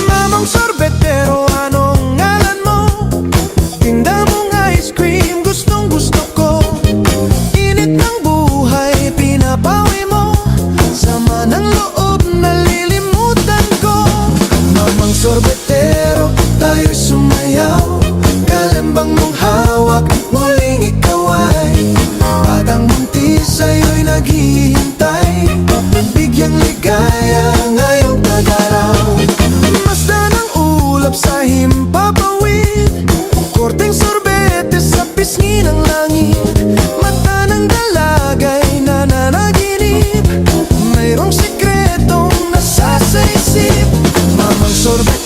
Mamang sorbetero, anong ngalan mo? Tinda mong ice cream, gustong gusto ko. Init ng buhay, pinapawi mo. Sama ng loob, nalilimutan ko. Mamang sorbetero, tayo'y sumayaw. Kalembang mong hawak, muling ikaw ay batang buntis, sa'yo'y naghihintay. Bigyang ligaya ngayong tag-araw. Basta ng ulap sa himpapawid, korteng sorbete sa pisngi ng langit. Mata ng dalagay nananaginip, mayroong sikretong nasa sa isip. Mamang sorbete